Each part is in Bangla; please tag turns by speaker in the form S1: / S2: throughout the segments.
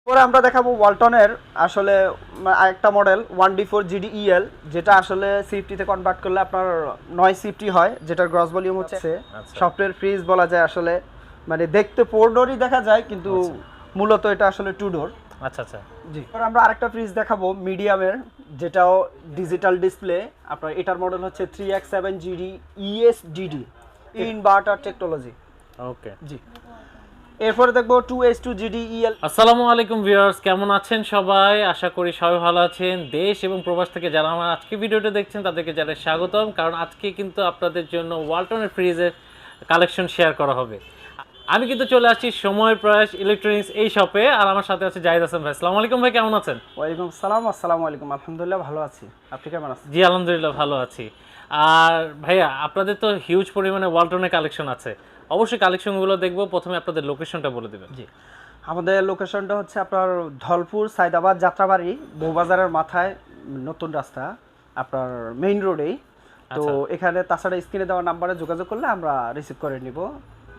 S1: পরে আমরা দেখাবো ওয়ালটনের আসলে আরেকটা মডেল 1D4GDEL, যেটা আসলে সিএফটিতে কনভার্ট করলে আপনার 9 সিএফটি হয়, যেটার গ্রস ভলিউম হচ্ছে সফটওয়্যার ফ্রিজ বলা যায়। আসলে মানে দেখতে 4 ডোরই দেখা যায়, কিন্তু মূলত এটা আসলে 2 ডোর।
S2: আচ্ছা আচ্ছা
S1: জি, এবার আমরা আরেকটা ফ্রিজ দেখাবো মিডিয়ামের, যেটাও ডিজিটাল ডিসপ্লে। আপনার এটার মডেল হচ্ছে 3X7GD ESDD, ইনভার্টার টেকনোলজি।
S2: ওকে
S1: জি, এরপরে দেখবো 2H2GDEL।
S2: আসসালামু আলাইকুম ভিউয়ার্স, কেমন আছেন সবাই? আশা করি সবাই ভালো আছেন। দেশ এবং প্রবাস থেকে যারা আমার আজকে ভিডিওটা দেখছেন তাদেরকে জানাই স্বাগতম, কারণ আজকে কিন্তু আপনাদের জন্য ওয়ালটনের ফ্রিজের কালেকশন শেয়ার করা হবে। আমি কিন্তু চলে আসছি সময় প্রয়াস ইলেকট্রনিক্স এই শপে, আর আমার সাথে আছে জাহিদ হাসান ভাই। আসসালামু আলাইকুম ভাই, কেমন আছেন?
S1: ওয়ালাইকুম সালাম। আসসালামু আলাইকুম। আলহামদুলিল্লাহ ভালো আছি, আপনি কেমন আছেন?
S2: জি আলহামদুলিল্লাহ ভালো আছি। আর ভাইয়া, আপনাদের তো হিউজ পরিমাণে ওয়ালটনের কালেকশন আছে, অবশ্যই কালেকশনগুলো দেখবো। প্রথমে আপনাদের লোকেশনটা বলে দেবেন।
S1: জি, আমাদের লোকেশনটা হচ্ছে আপনার ধলপুর সাইদাবাদ যাত্রাবাড়ি বউবাজারের মাথায়, নতুন রাস্তা, আপনার মেইন রোডেই। তো এখানে তাছাড়া স্ক্রিনে দেওয়া নাম্বারে যোগাযোগ করলে আমরা রিসিভ করে নিব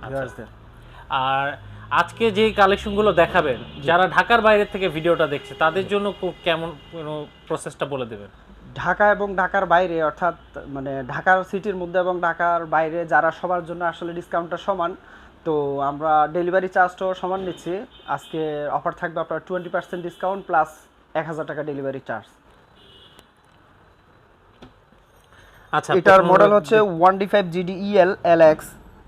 S1: ভিউয়ার্সদের।
S2: আর আজকে যে কালেকশনগুলো দেখাবেন, যারা ঢাকার বাইরে থেকে ভিডিওটা দেখছে তাদের জন্য কেমন কোনো প্রসেসটা বলে দেবেন।
S1: ঢাকা এবং ঢাকার বাইরে, অর্থাৎ মানে ঢাকার সিটির মধ্যে এবং ঢাকার বাইরে যারা, সবার জন্য আসলে ডিসকাউন্টটা সমান। তো আমরা ডেলিভারি চার্জটাও সমান নিচ্ছি। আজকে অফার থাকবে আপনার 20% ডিসকাউন্ট প্লাস 1000 টাকা ডেলিভারি চার্জ।
S2: আচ্ছা,
S1: এটার মডেল হচ্ছে 1D5GDEL LX।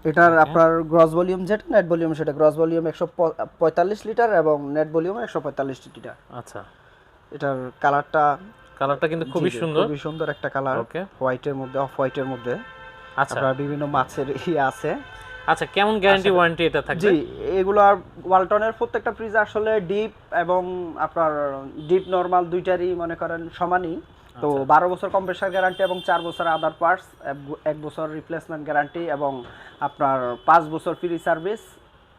S1: এটার আপনার গ্রস ভলিউম যেটা, নেট ভলিউম সেটা। গ্রস ভলিউম 145 লিটার এবং নেট ভলিউম 145 লিটার।
S2: আচ্ছা,
S1: এটার কালারটা
S2: কিন্তু খুবই সুন্দর,
S1: খুবই সুন্দর একটা কালার,
S2: ওকে,
S1: হোয়াইটের মধ্যে, অফ হোয়াইটের মধ্যে।
S2: আচ্ছা,
S1: আপনার বিভিন্ন মাছের আছে।
S2: আচ্ছা, কেমন গ্যারান্টি ওয়ারেন্টি এটা থাকবে?
S1: জি, এগুলো আর ওয়ালটনের প্রত্যেকটা ফ্রিজ আসলে ডিপ এবং আপনার ডিপ নরমাল দুইটারই মনে করেন সমানই। তো 12 বছর কম্প্রেসার গ্যারান্টি এবং 4 বছর আদার পার্টস, 1 বছর রিপ্লেসমেন্ট গ্যারান্টি এবং আপনার 5 বছর ফ্রি সার্ভিস।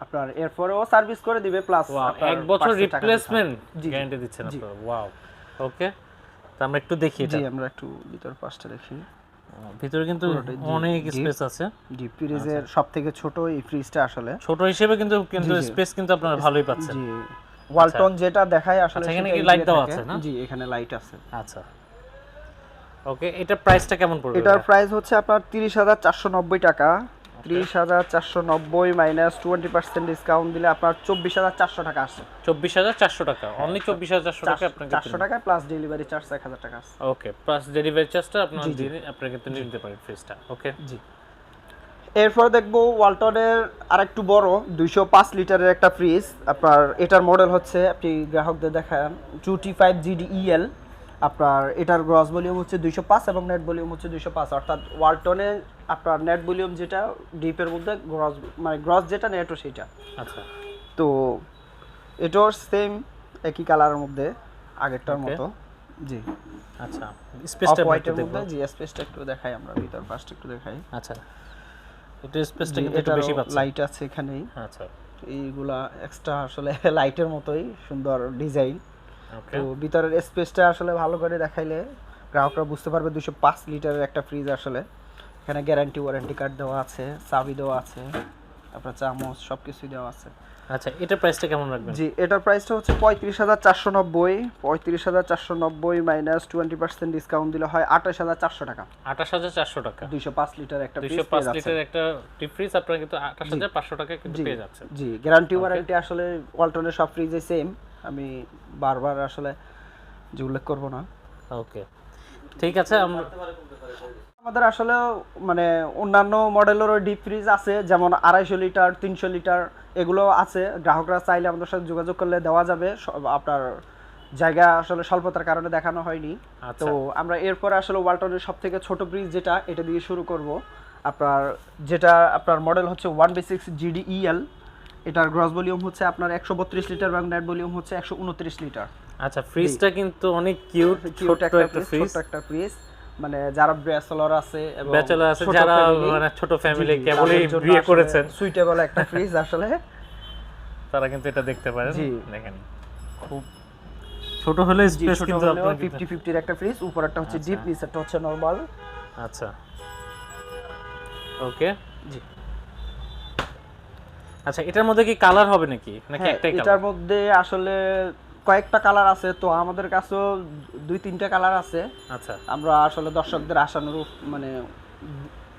S1: আপনার এরপরেও সার্ভিস করে দিবে, প্লাস
S2: 1 বছর রিপ্লেসমেন্ট গ্যারান্টি দিচ্ছেন আপনারা। ওয়াও, ওকে। তো আমরা একটু দেখি এটা।
S1: জি, আমরা একটু ভিতর পাশটা দেখি।
S2: ভিতরে কিন্তু অনেক স্পেস আছে।
S1: জি, ফ্রিজের সবথেকে ছোট এই ফ্রিজটা আসলে
S2: ছোট হিসেবে কিন্তু স্পেস কিন্তু আপনারা ভালোই পাচ্ছেন।
S1: জি, ওয়ালটন যেটা দেখায় আসলে
S2: এখানে কি লাইট দেওয়া আছে না?
S1: জি, এখানে লাইট আছে।
S2: আচ্ছা, ওকে। এটার প্রাইসটা কেমন পড়বে?
S1: এটার প্রাইস হচ্ছে আপনার 30,490 টাকা। 30,490 মাইনাস 20% ডিসকাউন্ট দিলে আপনার 24,400 টাকা আসছে।
S2: 24,400 টাকা, অনলি 24,400 টাকা আপনাকে
S1: 400 টাকা প্লাস ডেলিভারি চার্জ 1000 টাকা আছে।
S2: ওকে, প্লাস ডেলিভারি চার্জটা আপনারা দিয়ে আপনারা কিন্তু নিতে পারেন ফ্রিজটা। ওকে,
S1: জি। এরপর দেখবো ওয়ালটনের আরেকটু বড় 205 লিটারের একটা ফ্রিজ। আপনার এটার মডেল হচ্ছে, আপনি গ্রাহকদের দেখান, 2T5GDEL। আপনার এটার গ্রস ভলিউম হচ্ছে 205 এবং নেট ভলিউম হচ্ছে 205। অর্থাৎ ওয়ালটনে আপনার নেট ভলিউম যেটা ডিপের মধ্যে, গ্রস মানে গ্রস যেটা, নেটও সেটা।
S2: আচ্ছা,
S1: তো এটাও সেম একই কালারের মধ্যে আগেরটার মতো। জি,
S2: আচ্ছা, স্পেসটা
S1: হোয়াইটের মধ্যে। জি, স্পেসটা একটু দেখাই, আমরা ভিতর পাশটা একটু দেখাই।
S2: আচ্ছা, একটু স্পেসটা কিন্তু একটু বেশি পাচ্ছে।
S1: লাইট আছে এখানেই।
S2: আচ্ছা,
S1: এইগুলা এক্সট্রা আসলে লাইটের মতোই সুন্দর ডিজাইন।
S2: ওকে।
S1: তো ভিতরের স্পেসটা আসলে ভালো করে দেখাইলে গ্রাহকরা বুঝতে পারবে 205 লিটারের একটা ফ্রিজ আসলে। এখানে গ্যারান্টি ওয়ারেন্টি কার্ড দেওয়া আছে, চাবি দেওয়া আছে, আপনার চামচ সবকিছুই দেওয়া আছে।
S2: আচ্ছা, এটার প্রাইসটা কেমন রাখবেন?
S1: জি, এটার প্রাইসটা হচ্ছে 35,490। 35,490 মাইনাস 20% ডিসকাউন্ট দিলে হয় 28,400 টাকা।
S2: 28,400 টাকা।
S1: 205 লিটার একটা ফ্রিজ,
S2: 205 লিটার একটা ডিপ ফ্রিজ আপনারা কিন্তু 28,500 টাকা কিন্তু পেয়ে যাচ্ছেন।
S1: জি, গ্যারান্টি ওয়ারেন্টি আসলে ওয়ালটনের সব ফ্রিজে সেম। আমি বারবার আসলে যে উল্লেখ করব না।
S2: ওকে, ঠিক আছে।
S1: আমাদের আসলে মানে অন্যান্য মডেলেরও ডিপ ফ্রিজ আছে, যেমন 250 লিটার, 300 লিটার, এগুলো আছে। গ্রাহকরা চাইলে আমাদের সাথে যোগাযোগ করলে দেওয়া যাবে। আপনার জায়গা আসলে স্বল্পতার কারণে দেখানো হয়নি। তো আমরা এরপরে আসলে ওয়ালটনের সব থেকে ছোট ফ্রিজ যেটা, এটা দিয়ে শুরু করব। আপনার মডেল হচ্ছে 1B6GDEL। এটার গ্রস ভলিউম হচ্ছে আপনার 132 লিটার এবং নেট ভলিউম হচ্ছে 129 লিটার।
S2: আচ্ছা, ফ্রিজটা কিন্তু অনেক কিউট, ছোট একটা
S1: ফ্রিজ। মানে যারা ব্যাচেলর আছে এবং
S2: যারা মানে ছোট ফ্যামিলি কেবলই বিয়ে করেছেন,
S1: সুইটেবল একটা ফ্রিজ আসলে,
S2: তারা কিন্তু এটা দেখতে পারেন।
S1: জি,
S2: দেখেন খুব ছোট হলে স্পেস কিন্তু আপনার
S1: 50-50 এর একটা ফ্রিজ। উপরেরটা হচ্ছে ডিপ, নিচেরটা হচ্ছে নরমাল।
S2: আচ্ছা, ওকে।
S1: জি,
S2: আচ্ছা, এটার মধ্যে কি কালার হবে নাকি নাকি
S1: হ্যাঁ,
S2: একটাই কালার?
S1: এটার মধ্যে আসলে কয়েকটা কালার আছে, তো আমাদের কাছেও 2-3টা কালার আছে।
S2: আচ্ছা,
S1: আমরা আসলে দর্শকদের আশানুরূপ মানে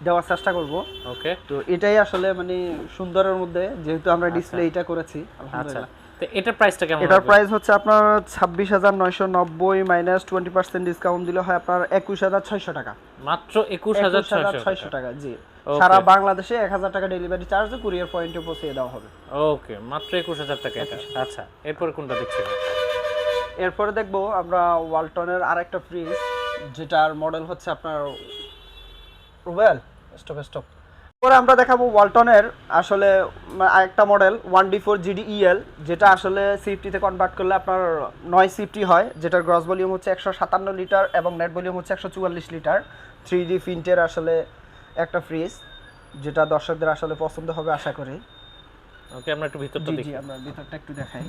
S1: দেওয়ার চেষ্টা করব।
S2: ওকে।
S1: তো এটাই আসলে মানে সুন্দরের মধ্যে, যেহেতু আমরা ডিসপ্লে এটা করেছি
S2: আচ্ছা,
S1: আলহামদুলিল্লাহ।
S2: তো এটার প্রাইসটা কেমন
S1: এটার
S2: হবে?
S1: প্রাইস হচ্ছে আপনার 26,990 মাইনাস 20% ডিসকাউন্ট দিলে হয় আপনার 21,600 টাকা।
S2: মাত্র 21,600
S1: 21,600
S2: টাকা।
S1: টাকা, জি।
S2: ওকে।
S1: সারা বাংলাদেশে 1000 টাকা ডেলিভারি চার্জ কুরিয়ার পয়েন্টে পৌঁছে দেওয়া হবে।
S2: ওকে, মাত্র 21,000 টাকা এটা। আচ্ছা, এরপর কোনটা দেখছেন?
S1: এরপরে দেখবো আমরা ওয়ালটনের আরেকটা ফ্রিজ, যেটার মডেল হচ্ছে আপনার রুবেল স্টপ। পরে আমরা দেখাবো ওয়ালটনের আসলে আরেকটা মডেল 1D4 GDEL, যেটা আসলে সিএফটিতে কনভার্ট করলে আপনার 9 সিএফটি হয়, যেটার গ্রস ভলিউম হচ্ছে 157 লিটার এবং নেট ভলিউম হচ্ছে 144 লিটার। 3D প্রিন্টের আসলে একটা ফ্রিজ, যেটা দর্শকদের আসলে পছন্দ হবে আশা করি।
S2: ওকে, আমরা একটু ভিতরটা
S1: জি
S2: দেখি।
S1: আমরা ভিতরটা একটু দেখাই।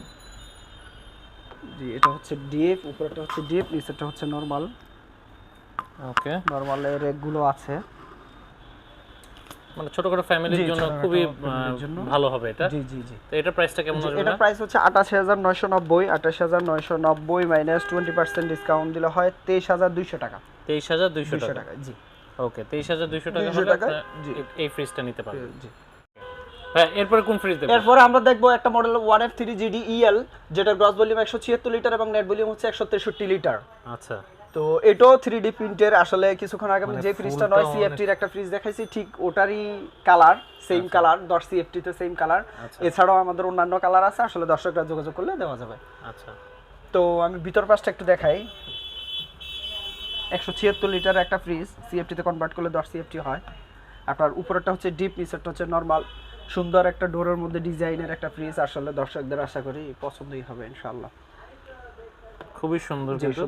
S1: জি, এটা হচ্ছে ডিপ, উপরটা হচ্ছে ডিপ, নিচেরটা হচ্ছে নরমাল।
S2: ওকে,
S1: নরমালের রেকগুলো আছে,
S2: মানে ছোটখাটো ফ্যামিলির জন্য খুবই ভালো হবে এটা।
S1: জি।
S2: তো এটার প্রাইসটা কেমন আসবে?
S1: এটার প্রাইস হচ্ছে 28,990 মাইনাস 20% ডিসকাউন্ট দিলে হয় 23,200 টাকা।
S2: 23,200 টাকা।
S1: জি।
S2: ওকে, 23,200 টাকা
S1: 200
S2: হলে
S1: টাকা, জি।
S2: এই ফ্রিজটা নিতে পারবেন।
S1: জি।
S2: হ্যাঁ, এরপরে কোন ফ্রিজ দেখব?
S1: এরপরে আমরা দেখবো একটা মডেল 1F3 GDEL, যেটার গ্রস ভলিউম 176 লিটার এবং নেট ভলিউম হচ্ছে 163 লিটার।
S2: আচ্ছা,
S1: তো এটাও 3D প্রিন্টের। আসলে কিছুক্ষণ আগে আমি
S2: মানে
S1: যে ফ্রিজটা
S2: ফুলটা
S1: 9 সিএফটির একটা ফ্রিজ দেখাইছি, ঠিক ওটারই কালার, সেম কালার, 10 সিএফটিতে সেম কালার।
S2: আচ্ছা।
S1: এছাড়াও আমাদের অন্যান্য কালার আছে, আসলে দর্শকরা যোগাযোগ করলে দেওয়া যাবে।
S2: আচ্ছা,
S1: তো আমি ভিতর পাশটা একটু দেখাই। 176 লিটার একটা ফ্রিজ, সিএফটিতে কনভার্ট করলে 10 সিএফটি হয়। আপনার উপরেরটা হচ্ছে ডিপ, নিচেরটা হচ্ছে নরমাল। সুন্দর একটা ডোরের মধ্যে ডিজাইনের একটা ফ্রিজ, আসলে দর্শকদের আশা করি পছন্দই হবে ইনশাআল্লাহ।
S2: খুবই সুন্দর
S1: জি,
S2: কিন্তু।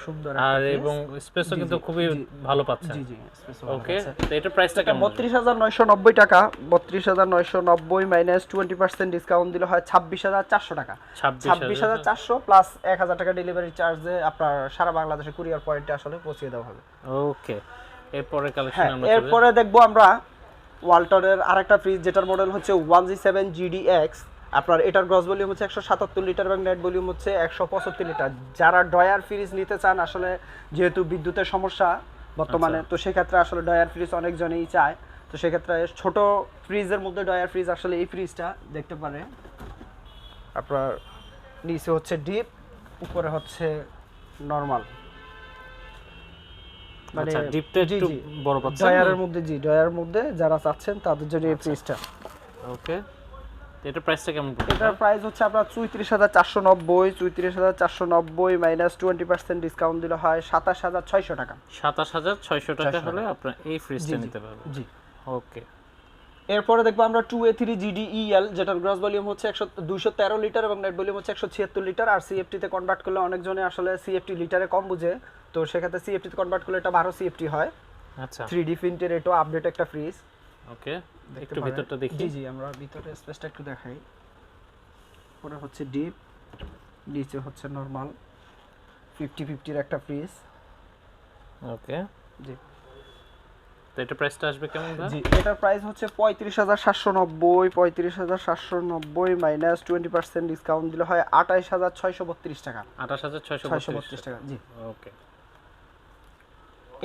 S1: সুন্দর
S2: আর
S1: একটা
S2: এবং স্পেসও
S1: জি,
S2: কিন্তু
S1: জি,
S2: খুবই
S1: জি।
S2: ভালো পাচ্ছেন।
S1: জি স্পেস
S2: ওকে, তো এটার প্রাইসটা কেমন?
S1: 32,990 টাকা। 32,990 মাইনাস 20% ডিসকাউন্ট দিলে হয় 26,400 টাকা। 26,400 প্লাস 1,000 টাকা ডেলিভারি চার্জে আপনার সারা বাংলাদেশে কুরিয়ার পয়েন্টে আসলে পৌঁছে দেওয়া হবে।
S2: ওকে, এরপরে কালেকশন
S1: হ্যাঁ,
S2: আমরা
S1: এরপরে দেখবো আমরা ওয়ালটনের আরেকটা ফ্রিজ, যেটার মডেল হচ্ছে 1G7 GDX। আপনার এটার গ্রস ভলিউম হচ্ছে 177 লিটার এবং নেট ভলিউম হচ্ছে 175 লিটার। যারা ডয়ার ফ্রিজ নিতে চান, আসলে যেহেতু বিদ্যুতের সমস্যা বর্তমানে, তো সেক্ষেত্রে আসলে ডয়ার ফ্রিজ অনেকজনেই চায়। তো সেক্ষেত্রে ছোট ফ্রিজের মধ্যে ডয়ার ফ্রিজ আসলে এই ফ্রিজটা দেখতে পারে। আপনার নিচে হচ্ছে ডিপ, উপরে হচ্ছে নরমাল, মানে
S2: আচ্ছা, ডিপটা একটু বড় পাচ্ছেন।
S1: ডয়ারের মধ্যে, জি ডয়ারের মধ্যে যারা চাচ্ছেন তাদের জন্য এই ফ্রিজটা।
S2: ওকে, এটার প্রাইসটা কেমন পড়বে?
S1: এটার প্রাইস হচ্ছে আপনার 34,490 মাইনাস 20% ডিসকাউন্ট দিলে হয় 27,600 টাকা।
S2: 27,600 টাকা হলে আপনারা এই ফ্রিজটা নিতে পারবেন।
S1: জি।
S2: ওকে,
S1: এরপরে দেখবো আমরা 2A3 GDEL, যেটার গ্রস ভলিউম হচ্ছে 213 লিটার এবং নেট ভলিউম হচ্ছে 176 লিটার। আর সিএফটিতে কনভার্ট করলে অনেকজনে আসলে সিএফটি লিটারে কম বুঝে, তো সেক্ষেত্রে সিএফটিতে কনভার্ট করলে এটা 12 সিএফটি হয়।
S2: আচ্ছা,
S1: 3D প্রিন্টের এটাও আপডেট একটা ফ্রিজ।
S2: ওকে, একটু ভিতরটা দেখি।
S1: জি আমরা ভিতরে স্পেসটা একটু দেখাই। উপরে হচ্ছে ডিপ, নিচে হচ্ছে নরমাল। 50-50 একটা ফ্রিজ।
S2: ওকে,
S1: জি।
S2: তো এটা প্রাইসটা আসবে কেমন ভাই?
S1: জি, এটার প্রাইস হচ্ছে 35,790 মাইনাস 20% ডিসকাউন্ট দিলে হয় 28,632 টাকা।
S2: 28,632
S1: টাকা, জি।
S2: ওকে,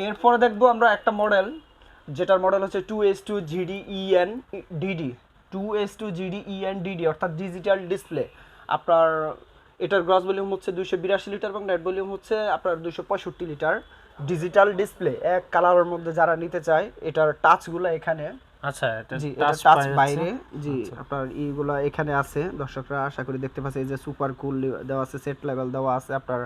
S1: এরপরে দেখবো আমরা একটা মডেল, যেটার মডেল হচ্ছে 2S2 GDEN DD। 2S2 GDEN DD অর্থাৎ ডিজিটাল ডিসপ্লে। আপনার এটার গ্রস ভলিউম হচ্ছে 282 লিটার এবং নেট ভলিউম হচ্ছে আপনার 265 লিটার। ডিজিটাল ডিসপ্লে এক কালারের মধ্যে যারা নিতে চায়, এটার টাচগুলো এখানে।
S2: আচ্ছা, এটা
S1: জি, এটা টাচ বাইরে। জি, আপনার এইগুলা এখানে আছে, দর্শকরা আশা করি দেখতে পাচ্ছে। এই যে সুপার কুল দেওয়া আছে, সেট লেভেল দেওয়া আছে, আপনার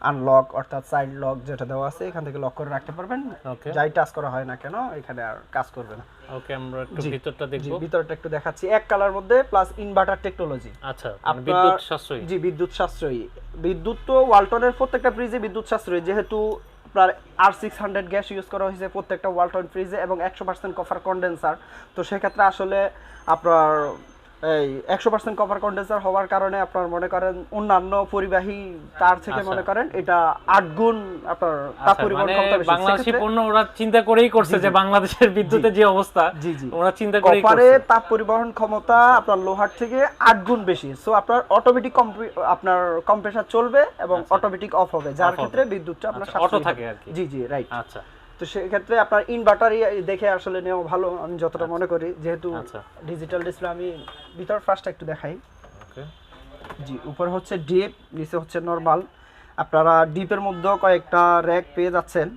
S1: আনলক অর্থাৎ সাইড লক যেটা দেওয়া আছে, এখান থেকে লক করে রাখতে পারবেন।
S2: ওকে,
S1: যাই টাচ করা হয় না কেন, এখানে আর কাজ করবে না।
S2: ওকে, আমরা একটু ভিতরটা দেখব।
S1: ভিতরটা একটু দেখাচ্ছি। এক কালার মধ্যে প্লাস ইনভার্টার টেকনোলজি।
S2: আচ্ছা, বিদ্যুৎ সাশ্রয়ী।
S1: জি, বিদ্যুৎ সাশ্রয়ী। বিদ্যুৎ তো ওয়ালটনের প্রত্যেকটা ফ্রিজে বিদ্যুৎ সাশ্রয়ী, যেহেতু আপনার R600 গ্যাস ইউজ করা হয়েছে প্রত্যেকটা ওয়ালটন ফ্রিজে এবং 100% কপার কন্ডেন্সার। তো সেক্ষেত্রে আসলে আপনার এই 100% কপার কন্ডেন্সার হওয়ার কারণে আপনার মনে করেন অন্যান্য পরিবাহী তার থেকে মনে করেন এটা 8 গুণ আপনার তাপ পরিবহন ক্ষমতা বেশি।
S2: বাংলাদেশি পণ্য ওরা চিন্তা করেই করছে যে বাংলাদেশের বিদ্যুতের যে অবস্থা ওরা চিন্তা করেই করছে।
S1: কপারে তাপ পরিবহন ক্ষমতা আপনার লোহার থেকে 8 গুণ বেশি। সো আপনার অটোমেটিক আপনার কম্প্রেসার চলবে এবং অটোমেটিক অফ হবে, যার ক্ষেত্রে বিদ্যুৎটা আপনার
S2: অটো থাকে আর কি।
S1: জি রাইট।
S2: আচ্ছা,
S1: তো সেই ক্ষেত্রে আপনার ইনভার্টারই দেখে আসলে নেওয়া ভালো, আমি যতটা মনে করি, যেহেতু ডিজিটাল ডিসপ্লে। আমি ভিতর ফার্স্ট একটু দেখাই।
S2: ওকে,
S1: জি, উপরে হচ্ছে ডিপ, নিচে হচ্ছে নরমাল। আপনারা ডিপের মধ্যে কয়েকটা র‍্যাক পেয়ে যাচ্ছেন,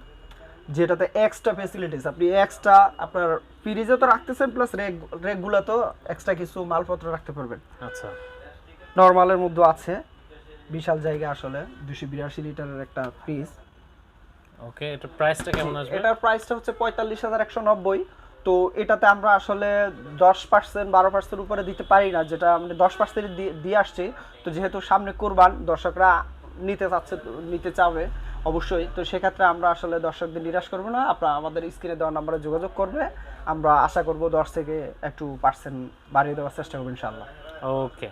S1: যেটাতে এক্সট্রা ফ্যাসিলিটিস আপনি এক্সট্রা আপনার ফ্রিজে তো রাখতেছেন, প্লাস র‍্যাকগুলো তো এক্সট্রা কিছু মালপত্র রাখতে পারবেন।
S2: আচ্ছা,
S1: নরমালের মধ্যে আছে বিশাল জায়গা, আসলে 282 লিটারের একটা ফ্রিজ।
S2: ওকে, এটা প্রাইসটা কেমন আসবে?
S1: এটার প্রাইসটা হচ্ছে 45,190। তো এটাতে আমরা আসলে 10% 12% উপরে দিতে পারি না, যেটা মানে 10% দিয়ে আসছি। তো যেহেতু সামনে কুরবান, দর্শকরা নিতে চাবে অবশ্যই, তো সেক্ষেত্রে আমরা আসলে দর্শকদের নিরাশ করবো না। আপনারা আমাদের স্ক্রিনে দেওয়া নাম্বারে যোগাযোগ করবে, আমরা আশা করব 10 থেকে একটু % বাড়িয়ে দেওয়ার চেষ্টা করবো ইনশাআল্লাহ।
S2: ওকে,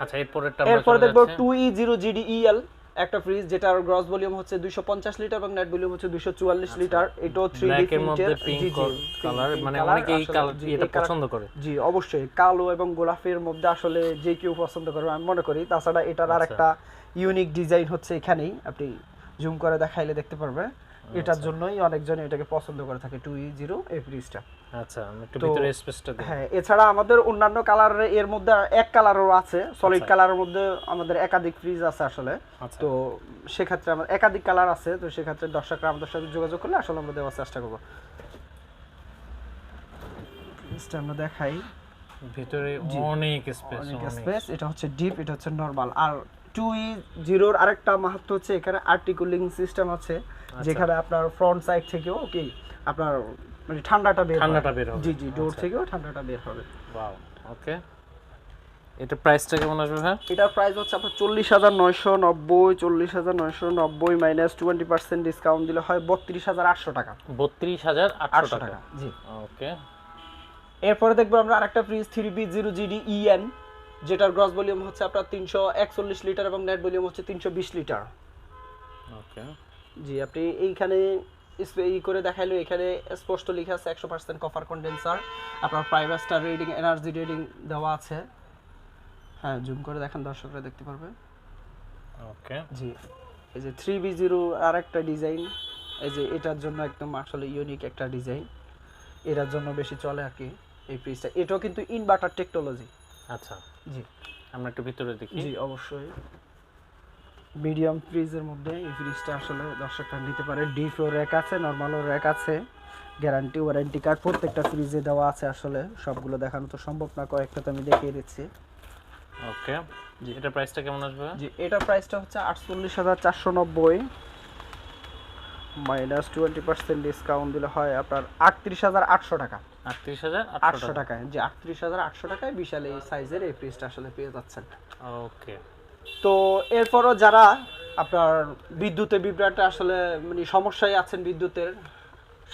S2: আচ্ছা,
S1: এরপরে দেখবো 2E0GDEL একটা ফ্রিজ, যেটার গ্রস ভলিউম হচ্ছে 250 লিটার এবং নেট ভলিউম হচ্ছে 244 লিটার। এটাও 3D প্রিন্টের
S2: কালার, মানে অনেকে এই কালারটা পছন্দ করে।
S1: জি অবশ্যই, কালো এবং গোলাপের মধ্যে আসলে যে কেউ পছন্দ করবে আমি মনে করি। তাছাড়া এটার আরেকটা ইউনিক ডিজাইন হচ্ছে এখানেই, আপনি জুম করে দেখাইলে দেখতে পারবে। এটার জন্যই অনেকজন এটাকে পছন্দ করে থাকে 2E0 এই ফ্রিজটা।
S2: আচ্ছা, আমি একটু ভিতরে স্পেসটা দেখি।
S1: হ্যাঁ, এছাড়া আমাদের অন্যান্য কালার, এর মধ্যে এক কালারও আছে, সলিড কালারের মধ্যে আমাদের একাধিক ফ্রিজ আছে আসলে। তো সেক্ষেত্রে আমাদের একাধিক কালার আছে, তো সেক্ষেত্রে দর্শকরা আমাদের সাথে যোগাযোগ করলে আসলে আমরা দেওয়ার চেষ্টা করব। ফ্রিজটা আমরা দেখাই,
S2: ভিতরে অনেক স্পেস।
S1: এটা হচ্ছে ডিপ, এটা হচ্ছে নরমাল। আর 2E0 এর আরেকটা মাহাত্ম্য হচ্ছে এখানে আর্টিকুলিং সিস্টেম আছে, যেখানে আপনার ফ্রন্ট সাইড থেকেও কি আপনার মানে ঠান্ডাটা বের হবে। জি ডোর থেকেও ঠান্ডাটা বের হবে।
S2: ওয়াও, ওকে। এটা প্রাইসটা কেমন আসবে ভাই?
S1: এটার প্রাইস হচ্ছে আপনার 40,990, 40,990 মাইনাস 20% ডিসকাউন্ট দিলে হয় 32,800 টাকা।
S2: 32,800 টাকা।
S1: জি,
S2: ওকে।
S1: এরপরে দেখবো আমরা আরেকটা ফ্রিজ 3B0GDEN, যেটার গ্রস ভলিউম হচ্ছে আপনার 341 লিটার এবং নেট ভলিউম হচ্ছে 320 লিটার।
S2: ওকে,
S1: জি, আপনি এইখানে করে দেখাইলো, এখানে স্পষ্ট লেখা আছে 100% কপার কন্ডেন্সার। আপনার 5 স্টার রেটিং, এনার্জি রেটিং দেওয়া আছে। হ্যাঁ, জুম করে দেখেন, দর্শকরা দেখতে পারবে।
S2: ওকে,
S1: জি, এই যে 3B0 আর একটা ডিজাইন, এই যে এটার জন্য একদম আসলে ইউনিক একটা ডিজাইন, এটার জন্য বেশি চলে আর কি এই ফ্রিজটা। এটাও কিন্তু ইনভার্টার টেকনোলজি।
S2: আচ্ছা,
S1: জি,
S2: আমরা একটু ভিতরে দেখি।
S1: জি অবশ্যই, মিডিয়াম ফ্রিজের মধ্যে এই ফ্রিজটা আসলে দর্শকরা নিতে পারে। ডিপও র‍্যাক আছে, নরমালও র‍্যাক আছে, গ্যারান্টি ওয়ারেন্টি কার্ড প্রত্যেকটা ফ্রিজে দেওয়া আছে। আসলে সবগুলো দেখানো তো সম্ভব না, কয়েকটা তো আমি দেখিয়ে দিচ্ছি।
S2: ওকে, জি, এটার প্রাইসটা কেমন আসবে?
S1: জি, এটার প্রাইসটা হচ্ছে 48,490 মাইনাস 20% ডিসকাউন্ট দিলে হয় আপনার 38,800 টাকা।
S2: 38,800
S1: টাকায়। জি, 38,800 টাকায় বিশাল এই সাইজের এই ফ্রিজটা আসলে পেয়ে যাচ্ছেন।
S2: ওকে।
S1: তো এরপরও যারা আপনার বিদ্যুতের বিভ্রাটে আসলে মানে সমস্যায় আছেন, বিদ্যুতের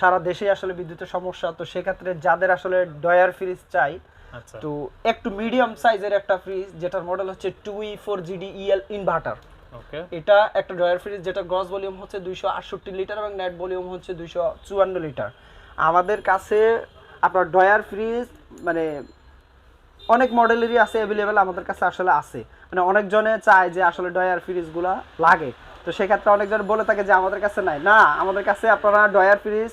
S1: সারা দেশেই আসলে বিদ্যুতের সমস্যা, তো সেক্ষেত্রে যাদের আসলে ডয়ার ফ্রিজ চাই,
S2: আচ্ছা,
S1: তো একটু মিডিয়াম সাইজের একটা ফ্রিজ, যেটার মডেল হচ্ছে 2E4GDEL ইনভার্টার।
S2: ওকে,
S1: এটা একটা ডয়ার ফ্রিজ, যেটা গ্রস ভলিউম হচ্ছে 268 লিটার এবং নেট ভলিউম হচ্ছে 254 লিটার। আমাদের কাছে আপনার ডয়ার ফ্রিজ মানে অনেক মডেলেরই আছে অ্যাভেলেবেল, আমাদের কাছে আসলে আছে। মানে অনেকজনে চায় যে আসলে ডয়ার ফ্রিজগুলো লাগে, তো সেক্ষেত্রে অনেকজন বলে থাকে যে আমাদের কাছে নাই। না, আমাদের কাছে আপনারা ডয়ার ফ্রিজ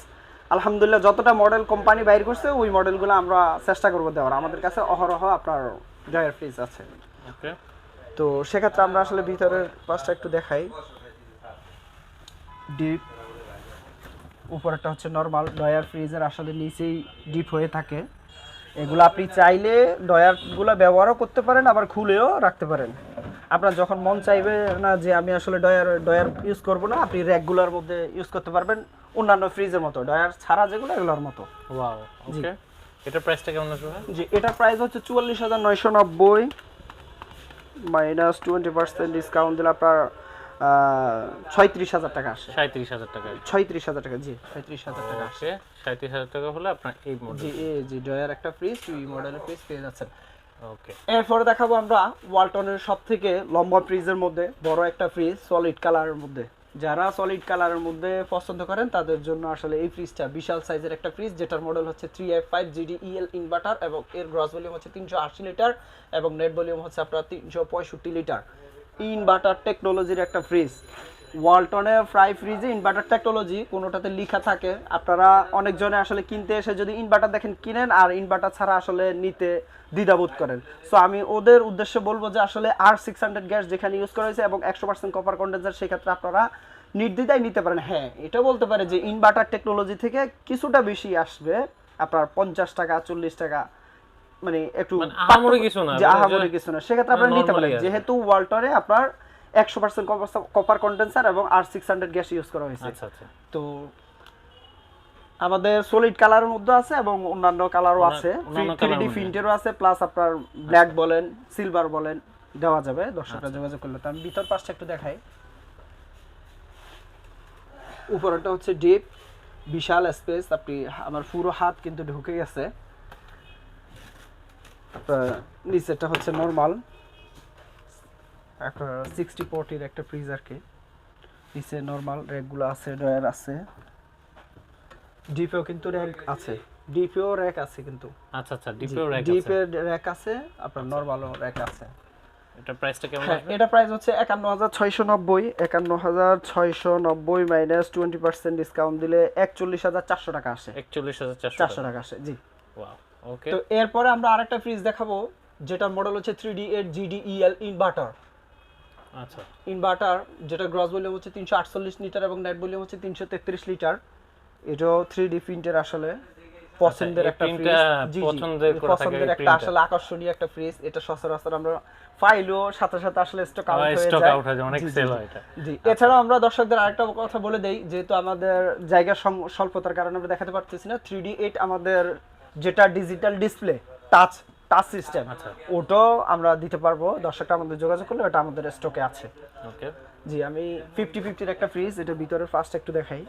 S1: আলহামদুলিল্লাহ যতটা মডেল কোম্পানি বাইর করছে ওই মডেলগুলো আমরা চেষ্টা করবো দেওয়ার। আমাদের কাছে অহরহ আপনার ডয়ার ফ্রিজ আছে।
S2: ওকে,
S1: তো সেক্ষেত্রে আমরা আসলে ভিতরের পাশটা একটু দেখাই। ডিপ, উপরেরটা হচ্ছে নরমাল। ডয়ার ফ্রিজের আসলে নিচেই ডিপ হয়ে থাকে। এগুলো আপনি চাইলে ডয়ারগুলো ব্যবহারও করতে পারেন, আবার খুলেও রাখতে পারেন। আপনার যখন মন চাইবে না যে আমি আসলে ডয়ার ইউজ করব না, আপনি র্যাকগুলোর মধ্যে ইউজ করতে পারবেন অন্যান্য ফ্রিজের মতো, ডয়ার ছাড়া যেগুলো এগুলোর মতো।
S2: ওয়াও, ওকে। এটার প্রাইসটা কেমন আসবে?
S1: জি, এটার প্রাইস হচ্ছে 44,990 মাইনাস 20% ডিসকাউন্ট দিলে আপনার 36,000 টাকা আসে।
S2: 37,000 টাকা।
S1: 36,000 টাকা, জি 36,000 টাকা আসে।
S2: 37,000 টাকা হলে আপনার এই মডেল।
S1: জি জি ডয়ার একটা ফ্রিজ, এই মডেলের ফ্রিজ পেয়ে যাচ্ছেন।
S2: ওকে।
S1: এরপরে দেখাবো আমরা ওয়ালটনের সবথেকে লম্বা ফ্রিজের মধ্যে বড় একটা ফ্রিজ, সলিড কালারের মধ্যে। যারা সলিড কালারের মধ্যে পছন্দ করেন তাদের জন্য আসলে এই ফ্রিজটা বিশাল সাইজের একটা ফ্রিজ, যেটার মডেল হচ্ছে 3F5GDEL ইনভার্টার এবং এর গ্রস ভলিউম হচ্ছে 380 লিটার এবং নেট ভলিউম হচ্ছে আপনার 365 লিটার। ইনভার্টার টেকনোলজির একটা ফ্রিজ। ওয়ালটনে প্রায় ফ্রিজে ইনভার্টার টেকনোলজি কোনোটাতে লেখা থাকে। আপনারা অনেকজনে আসলে কিনতে এসে যদি ইনভার্টার দেখেন কিনেন, আর ইনভার্টার ছাড়া আসলে নিতে দ্বিধাবোধ করেন। সো আমি ওদের উদ্দেশ্যে বলবো যে আসলে R600 গ্যাস যেখানে ইউজ করা হয়েছে এবং 100% কপার কন্ডেন্সার, সেক্ষেত্রে আপনারা নির্দ্বিধায় নিতে পারেন। হ্যাঁ, এটা বলতে পারে যে ইনভার্টার টেকনোলজি থেকে কিছুটা বেশি আসবে, আপনার 50 টাকা 40 টাকা, মানে একটু
S2: আহামরি কিছু না,
S1: যে আহামরি কিছু না, সেক্ষেত্রে আপনারা নিতে পারেন। যেহেতু ওয়ালটনে আপনার 100% কপার কন্ডেন্সার এবং R600 গ্যাস ইউজ করা হয়েছে।
S2: আচ্ছা আচ্ছা।
S1: তো আমাদের সলিড কালারের মধ্যে আছে এবং অন্যান্য কালারও আছে, 3D প্রিন্টেরও আছে, প্লাস আপনার ব্ল্যাক বলেন সিলভার বলেন দেওয়া যাবে দর্শকরা যোগাযোগ করলে। তো আমি ভিতর পাশটা একটু দেখাই। উপরটা হচ্ছে ডিপ, বিশাল স্পেস, আপনি আমার পুরো হাত কিন্তু ঢুকে গেছে। নিচেরটা হচ্ছে নরমাল একটা 60-40 একটা ফ্রিজ আর কি। নিচে নরমাল র্যাকগুলো আছে, ড্রয়ার আছে, ডিপেও কিন্তু র্যাক আছে, ডিপেও র্যাক আছে কিন্তু।
S2: আচ্ছা আচ্ছা, ডিপেও র্যাক আছে,
S1: ডিপের র্যাক আছে, আপনার নরমালও র্যাক আছে।
S2: এটা প্রাইসটা কেমন আসবে?
S1: এটা প্রাইস হচ্ছে 51,690, 51,690 মাইনাস 20% ডিসকাউন্ট দিলে 41,400 টাকা আসে।
S2: 41,400
S1: টাকা আসে, জি।
S2: ওয়াও, ওকে।
S1: তো এরপরে আমরা আরেকটা ফ্রিজ দেখাবো, যেটার মডেল হচ্ছে 3D8GDEL ইনভার্টার।
S2: আচ্ছা,
S1: ইনভার্টার যেটা গ্রস ভলিউম হচ্ছে 348 লিটার এবং নেট ভলিউম হচ্ছে 333 লিটার। এটাও 3D প্রিন্টের আসলে পছন্দের একটা ফ্রিজ। জি পছন্দের একটা আসলে আকর্ষণীয় একটা ফ্রিজ। এটা সচরাচর আমরা ফাইলও সাথে সাথে আসলে স্টক আউট হয়ে যায়,
S2: অনেক সেল হয় এটা।
S1: জি, এছাড়াও আমরা দর্শকদের আরেকটা কথা বলে দেই, যেহেতু আমাদের জায়গার স্বল্পতার কারণে আমরা দেখাতে পারতেছি না, 3D8 আমাদের যেটা ডিজিটাল ডিসপ্লে টাচ সিস্টেম, ওটাও আমরা দিতে পারবো। দর্শকরা আমাদের যোগাযোগ করলে ওটা আমাদের স্টকে আছে।
S2: ওকে,
S1: জি, আমি 50-50 একটা ফ্রিজ, এটা ভিতরের ফার্স্ট একটু দেখাই।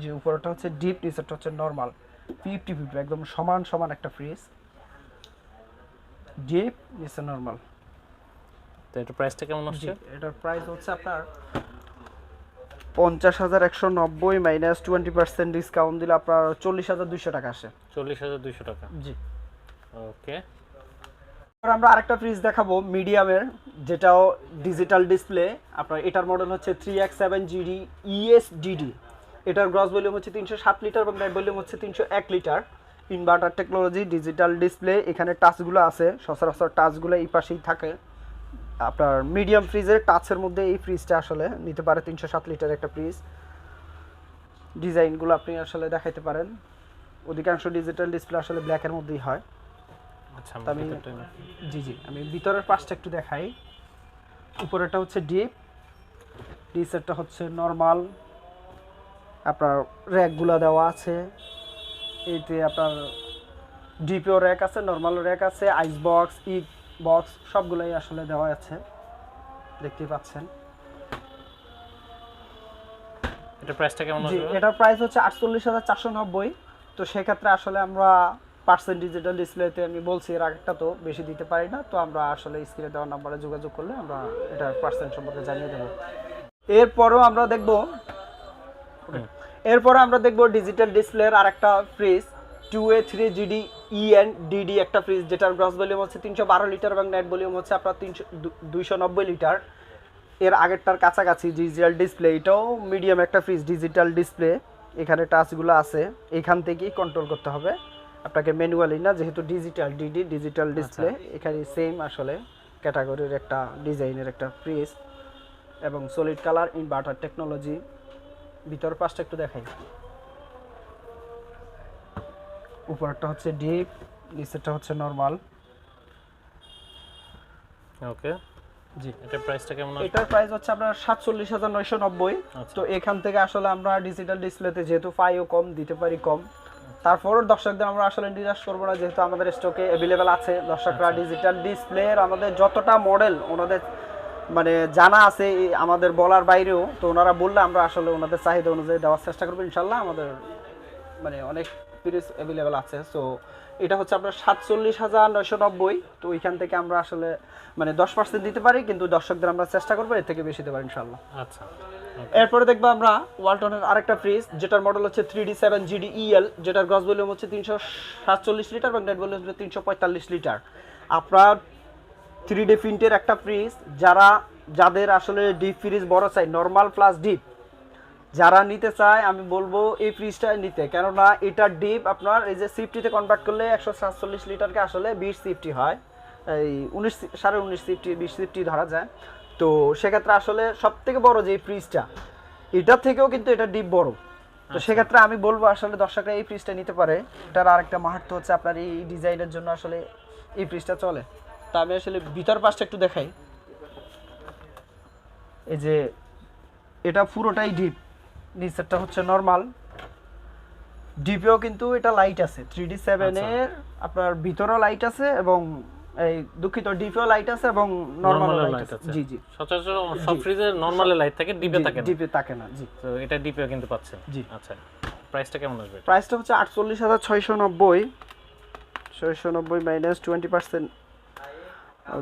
S1: যে উপরটা হচ্ছে ডিপ, নিচেরটা হচ্ছে নরমাল, 50-50 একদম সমান সমান একটা ফ্রিজ, ডিপ নিচে নরমাল।
S2: তো এটার প্রাইসটা কেমন আসছে?
S1: এটার প্রাইস হচ্ছে আপনার 50,190 মাইনাস 20% ডিসকাউন্ট দিলে আপনার 40,200 টাকা আসে।
S2: 40,200 টাকা,
S1: জি।
S2: ওকে।
S1: আমরা আরেকটা ফ্রিজ দেখাবো মিডিয়ামের, যেটাও ডিজিটাল ডিসপ্লে। আপনার এটার মডেল হচ্ছে 3X7GD ESDD। এটার গ্রস ভলিউম হচ্ছে 307 লিটার এবং নেট ভলিউম হচ্ছে 301 litre. Inverter technology, digital display, এখানে টাচগুলো আছে, সচরাচর টাচগুলো এই পাশেই থাকে। আপনার মিডিয়াম ফ্রিজের টাচের মধ্যে এই ফ্রিজটা আসলে নিতে পারে। 307 লিটার একটা ফ্রিজ। ডিজাইনগুলো আপনি আসলে দেখাইতে পারেন, অধিকাংশ ডিজিটাল ডিসপ্লে আসলে ব্ল্যাকের মধ্যেই হয়।
S2: আচ্ছা,
S1: আমি জি আমি ভিতরের পাশটা একটু দেখাই। উপরেরটা হচ্ছে ডিপ, নিচেরটা হচ্ছে নরমাল। আপনার র্যাকগুলো দেওয়া আছে, এইতে আপনার ডিপেও র্যাক আছে, নরমাল র্যাক আছে, আইস বক্স, বক্স সবগুলোই আসলে দেওয়া আছে, দেখতেই পাচ্ছেন।
S2: এটা প্রাইসটা কেমন
S1: জি,
S2: আসবে?
S1: এটার প্রাইস হচ্ছে 48,490। তো সেক্ষেত্রে আসলে আমরা পার্সেন্ট ডিজিটাল ডিসপ্লেতে আমি বলছি এর আগেরটা তো বেশি দিতে পারি না, তো আমরা আসলে স্ক্রিনে দেওয়া নাম্বারে যোগাযোগ করলে আমরা এটার পার্সেন্ট সম্পর্কে জানিয়ে দেবো। এরপরও আমরা দেখব ডিজিটাল ডিসপ্লের আরেকটা ফ্রিজ, 2A3GD ENDD একটা ফ্রিজ, যেটার গ্রস ভলিউম হচ্ছে 312 লিটার এবং নেট ভলিউম হচ্ছে আপনার 290 লিটার। এর আগেরটার কাছাকাছি ডিজিটাল ডিসপ্লে, এটাও মিডিয়াম একটা ফ্রিজ, ডিজিটাল ডিসপ্লে। এখানে টাচগুলো আছে, এখান থেকেই কন্ট্রোল করতে হবে আপনাকে, ম্যানুয়ালি না, যেহেতু ডিজিটাল ডিসপ্লে। এখানে সেম আসলে ক্যাটাগরির একটা ডিজাইনের একটা ফ্রিজ এবং সলিড কালার, ইনভার্টার টেকনোলজি। ভিতর পাশটা একটু দেখাই। উপরটা হচ্ছে ডিপ, নিচেরটা হচ্ছে নরমাল।
S2: ওকে, জি। এটার প্রাইসটা কেমন আছে?
S1: এটার প্রাইস হচ্ছে আপনার 47,990। তো এখান থেকে আসলে আমরা ডিজিটাল ডিসপ্লেতে যেহেতু পাইও কম, দিতে পারি কম, তারপরও দর্শকদের আমরা আসলে নিরাশ করবো না, যেহেতু আমাদের স্টকে অ্যাভেলেবেল আছে। দর্শকরা ডিজিটাল ডিসপ্লের আমাদের যতটা মডেল ওনাদের মানে জানা আছে আমাদের বলার বাইরেও, তো ওনারা বললে আমরা আসলে ওনাদের চাহিদা অনুযায়ী দেওয়ার চেষ্টা করবো ইনশাল্লাহ। আমাদের মানে অনেক পিরিস অ্যাভেলেবেল আছে। সো এটা হচ্ছে আপনার 47,990। তো ওইখান থেকে আমরা আসলে মানে 10% দিতে পারি, কিন্তু দর্শকদের আমরা চেষ্টা করবো এর থেকে বেশি দেবার ইনশাল্লাহ।
S2: আচ্ছা,
S1: এরপরে দেখবো আমরা ওয়ালটনের আরেকটা ফ্রিজ, যেটার মডেল হচ্ছে 3D7GDEL, যেটার গ্রস ভলিউম হচ্ছে 347 লিটার এবং নেট ভলিউম হচ্ছে 345 লিটার। আপনার 3D প্রিন্টের একটা ফ্রিজ, যাদের আসলে ডিপ ফ্রিজ বড় চাই, নর্মাল প্লাস ডিপ যারা নিতে চায়, আমি বলবো এই ফ্রিজটা নিতে। কেননা এটা ডিপ আপনার এই যে সিফটিতে কনভার্ট করলে 147 লিটারকে আসলে 20 সিফটি হয়, এই 19.5 সিফটি 20 সিফটি ধরা যায়। তো সেক্ষেত্রে আসলে সব থেকে বড় যে ফ্রিজটা, এটার থেকেও কিন্তু এটা ডিপ বড়। তো সেক্ষেত্রে আমি বলবো আসলে দর্শকরা এই ফ্রিজটা নিতে পারে। এটার আরেকটা মাহাত্ম্য হচ্ছে আপনার এই ডিজাইনের জন্য আসলে এই ফ্রিজটা চলে। তা আমি আসলে ভিতর পাশটা একটু দেখাই। এই যে এটা পুরোটাই ডিপ, নিচেরটা হচ্ছে নরমাল। ডিপেও কিন্তু এটা লাইট আছে, 3D7 এর আপনার ভিতরেও লাইট আছে এবং এই দুঃখিত ডিপেও লাইট আছে এবং নরমাল লাইট আছে। জি জি,
S2: সচরাচর সব ফ্রিজে নরমালে লাইট থাকে, ডিপে থাকে না।
S1: ডিপে থাকে না, জি।
S2: তো এটা ডিপেও কিন্তু পাচ্ছেন।
S1: জি।
S2: আচ্ছা, প্রাইসটা কেমন আসবে?
S1: প্রাইসটা হচ্ছে 48,690, 690 মাইনাস 20%,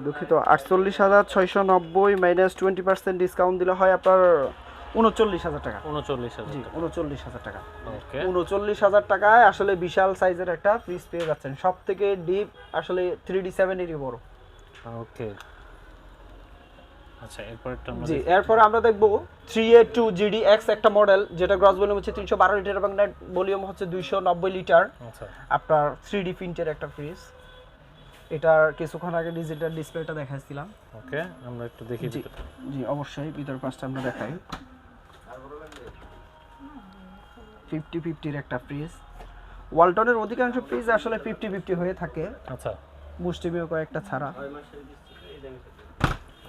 S1: দুঃখিত 48,690 মাইনাস 20% ডিসকাউন্ট দিলে হয় আপনার 39,000 টাকা।
S2: 39,000
S1: জি,
S2: টাকা।
S1: 39,000 টাকা।
S2: ওকে,
S1: 39,000 টাকায় আসলে বিশাল সাইজের একটা ফ্রিজ পেয়ে যাচ্ছেন, সব থেকে ডিপ আসলে 3D7 এরই বড়।
S2: ওকে। আচ্ছা, এরপরটা আমরা
S1: জি, এরপর আমরা দেখব 3A2GDX একটা মডেল, যেটা গ্রস ভলিউম হচ্ছে 312 লিটার এবং নেট ভলিউম হচ্ছে 290 লিটার।
S2: আচ্ছা,
S1: আপনার 3D প্রিন্টের একটা ফ্রিজ। এটার কিছুক্ষণ আগে ডিজিটাল ডিসপ্লেটা দেখাইছিলাম।
S2: ওকে, আমরা একটু দেখি
S1: জি
S2: ভিতরটা।
S1: জি, অবশ্যই ভিতর পাশটা আমরা দেখাই। 50-50 এর একটা ফ্রিজ। ওয়ালটনের অধিকাংশ ফ্রিজ আসলে 50-50 হয়ে থাকে,
S2: আচ্ছা,
S1: মুষ্টিমেয় কয়েকটা ছাড়া।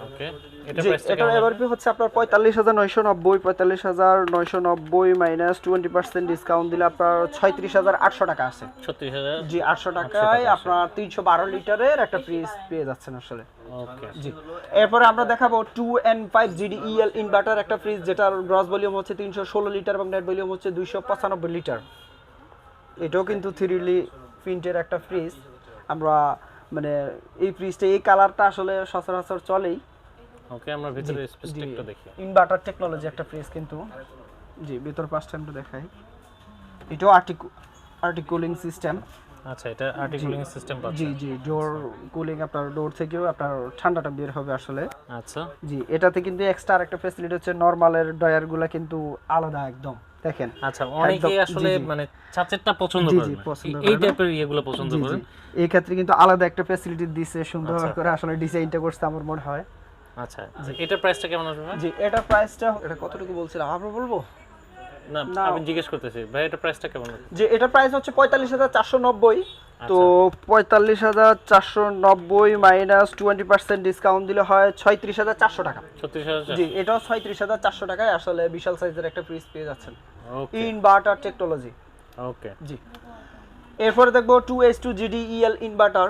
S2: ওকে, এটা
S1: জি,
S2: প্রাইসটা
S1: এটার
S2: কেমন?
S1: এমআরপি হচ্ছে আপনার 45,990, 45,990 মাইনাস 20% ডিসকাউন্ট দিলে আপনার 36,800 টাকা আছে।
S2: 36,000।
S1: জি, 800 টাকায় আপনার 312 লিটারের একটা ফ্রিজ পেয়ে যাচ্ছেন আসলে।
S2: ওকে,
S1: জি, এরপরে আমরা দেখাবো 2N5GDEL ইনভার্টার একটা ফ্রিজ, যেটার গ্রস ভলিউম হচ্ছে 316 লিটার এবং নেট ভলিউম হচ্ছে 295 লিটার। এটাও কিন্তু 3D প্রিন্টের একটা ফ্রিজ। আমরা মানে এই ফ্রিজটা এই কালারটা আসলে সচরাচর চলেই।
S2: ওকে, আমরা ভিতরে স্পেসটা একটু দেখি।
S1: ইনভার্টার টেকনোলজি একটা ফ্রিজ কিন্তু। জি, ভিতর পাশটা আমরা দেখাই। এটাও আর্টিক কুলিং সিস্টেম।
S2: আচ্ছা, এটা আর্টিক কুলিং সিস্টেম পাচ্ছে।
S1: জি জি, ডোর কুলিং, আপনার ডোর থেকেও আপনার ঠান্ডাটা বের হবে আসলে।
S2: আচ্ছা,
S1: জি, এটাতে কিন্তু এক্সট্রা আরেকটা ফ্যাসিলিটি হচ্ছে নরমালের ডয়ারগুলো কিন্তু আলাদা একদম, দেখেন।
S2: আচ্ছা, অনেকেই আসলে মানে ছাঁচেরটা পছন্দ
S1: জি,
S2: করে
S1: জি,
S2: না।
S1: পছন্দ
S2: এই
S1: করে না।
S2: টাইপের ইয়েগুলো পছন্দ
S1: জি জি,
S2: করেন।
S1: এই ক্ষেত্রে কিন্তু আলাদা একটা ফ্যাসিলিটি দিছে সুন্দর করে, আসলে ডিজাইনটা করছে আমার মনে হয়।
S2: আচ্ছা, এটার প্রাইসটা কেমন আসবে ভাই?
S1: জি, এটা প্রাইসটা এটা কতটুকু বলছিলাম আমরা বলবো
S2: না,
S1: না।
S2: আমি জিজ্ঞেস করতেছি ভাই, এটা প্রাইসটা কেমন আসবে?
S1: যে এটা প্রাইস হচ্ছে 45,490। তো
S2: আচ্ছা।
S1: 45,490 মাইনাস 20% ডিসকাউন্ট দিলে হয় 36,400 টাকা।
S2: 36,000।
S1: জি, এটাও 36,400 টাকায় আসলে বিশাল সাইজের একটা ফ্রিজ পেয়ে যাচ্ছেন,
S2: ওকে,
S1: ইনভার্টার টেকনোলজি।
S2: ওকে,
S1: জি, এরপরে দেখবো 2H2GDEL ইনভার্টার,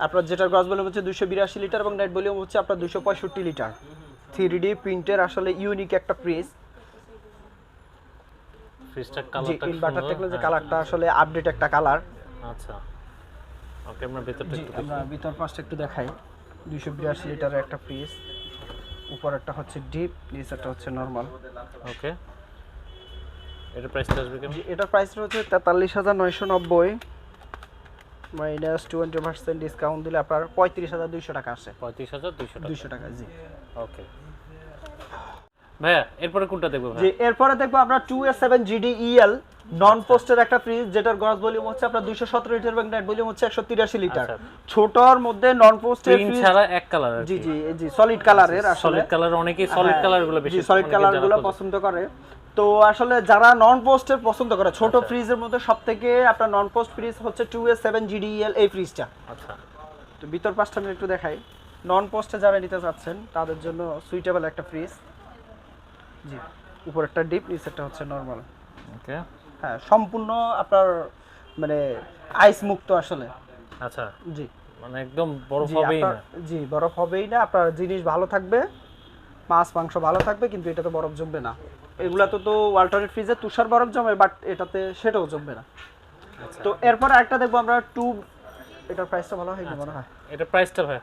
S1: আপনার যেটার গ্রস ভলিউম হচ্ছে 282 লিটার এবং নেট ভলিউম হচ্ছে আপনার 265 লিটার। 3D প্রিন্টের আসলে ইউনিক একটা ফ্রিজ।
S2: ফ্রিজটা
S1: জি,
S2: কালারটা
S1: ইনভার্টার
S2: সুন্দর।
S1: টেকনোলজি কালারটা আসলে আপডেট একটা কালার।
S2: আচ্ছা, ওকে, আমরা ভিতরটা
S1: জি,
S2: একটু
S1: আমরা ভিতর পাশটা একটু দেখাই। 282 লিটারের একটা ফ্রিজ, উপরেরটা হচ্ছে ডিপ, নিচেরটা হচ্ছে নরমাল।
S2: ওকে, এটা প্রাইসটা আসবে কেমন?
S1: জি, এটার প্রাইস হচ্ছে 43,990 মাইনাস 20% ডিসকাউন্ট দিলে আপনার 35,200 টাকা আসে।
S2: 35,200 টাকা।
S1: 200 টাকা, জি।
S2: ওকে ভাইয়া, এরপরে কোনটা দেখবো
S1: জি,
S2: ভাই?
S1: এরপরে দেখবো আমরা 2A7GDEL নন পোস্টের একটা ফ্রিজ, যেটার গ্রস ভলিউম হচ্ছে আপনার 217 লিটার এবং নেট ভলিউম হচ্ছে 183 লিটার।
S2: আচ্ছা।
S1: ছোটর মধ্যে নন পোস্টের
S2: প্রিন্ট
S1: ফ্রিজ,
S2: ছাড়া এক কালার।
S1: জি জি জি, সলিড কালারের আসলে।
S2: সলিড কালার, অনেকেই সলিড কালারগুলো বেশি,
S1: জি, সলিড কালারগুলো পছন্দ করে। তো আসলে যারা নন পোস্টের পছন্দ করে, ছোট ফ্রিজের মধ্যে সবথেকে আপনার নন পোস্ট ফ্রিজ হচ্ছে 2A7GDEL এই ফ্রিজটা।
S2: আচ্ছা,
S1: তো ভিতর পাশটা আমি একটু দেখাই। নন পোস্টে যারা নিতে চাচ্ছেন তাদের জন্য সুইটেবল একটা ফ্রিজ। জি, উপর একটা ডিপ, নিচেরটা হচ্ছে নরমাল।
S2: ওকে,
S1: হ্যাঁ, সম্পূর্ণ আপনার মানে আইস মুক্ত আসলে।
S2: আচ্ছা,
S1: জি
S2: মানে একদম বরফ
S1: জি,
S2: হবেই না।
S1: জি, বরফ হবেই না, আপনার জিনিস ভালো থাকবে, মাছ মাংস ভালো থাকবে, কিন্তু এটাতে বরফ জমবে না। এগুলাতে তো ওয়ালটনের ফ্রিজে তুষার বরফ জমে, বাট এটাতে সেটাও জমবে না। তো এরপর একটা দেখবো আমরা এটার প্রাইসটা ভালো হয় কি মনে হয়?
S2: এটা প্রাইসটা ভাই,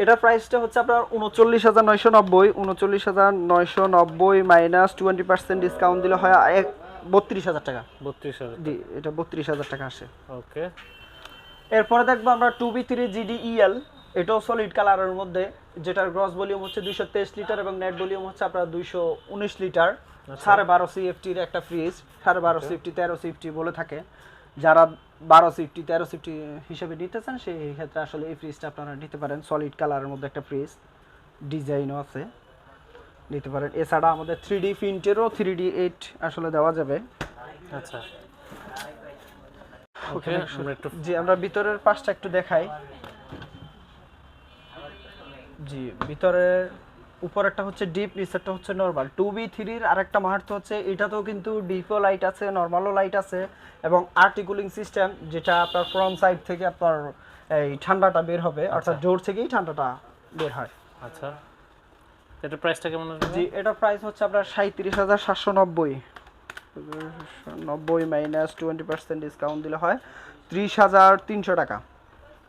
S1: এটার প্রাইসটা হচ্ছে আপনার 39,990 মাইনাস 20% ডিসকাউন্ট দিলে হয় 32,000 টাকা।
S2: 32,000
S1: জি, এটা 32,000 টাকা আসে।
S2: ওকে।
S1: এরপরে দেখবো আমরা 2B3GDEL, এটাও সলিড কালারের মধ্যে, যেটার গ্রস ভলিউম হচ্ছে 223 লিটার এবং নেট ভলিউম হচ্ছে আপনার 219 লিটার। 12.5 সিএফটির একটা ফ্রিজ, 12.5 সিএফটি 13 সিএফটি বলে থাকে। যারা 12 সিএফটি 13 সিএফটি হিসেবে নিতে চান সেই ক্ষেত্রে আসলে এই ফ্রিজটা আপনারা নিতে পারেন। সলিড কালারের মধ্যে একটা ফ্রিজ, ডিজাইনও আছে, নিতে পারেন। এছাড়া আমাদের 3D প্রিন্টেরও 3D8 আসলে দেওয়া যাবে।
S2: আচ্ছা ওকে, আমরা একটু
S1: জি আমরা ভিতরের পাশটা একটু দেখাই। জি, ভিতরের উপরেরটা হচ্ছে ডিপ, নিচেরটা হচ্ছে নরমাল। 2B3 এর আরেকটা মাহাত্ম্য হচ্ছে এটাতেও কিন্তু ডিপও লাইট আছে, নরমালও লাইট আছে, এবং আরটি কুলিং সিস্টেম, যেটা আপনার ফ্রন্ট সাইড থেকে আপনার এই ঠান্ডাটা বের হবে, অর্থাৎ জোর থেকেই ঠান্ডাটা বের হয়।
S2: আচ্ছা, এটা প্রাইসটা কেমন আসবে?
S1: জি, এটার প্রাইস হচ্ছে আপনার 37,790 মাইনাস 20% ডিসকাউন্ট দিলে হয় 30,300 টাকা।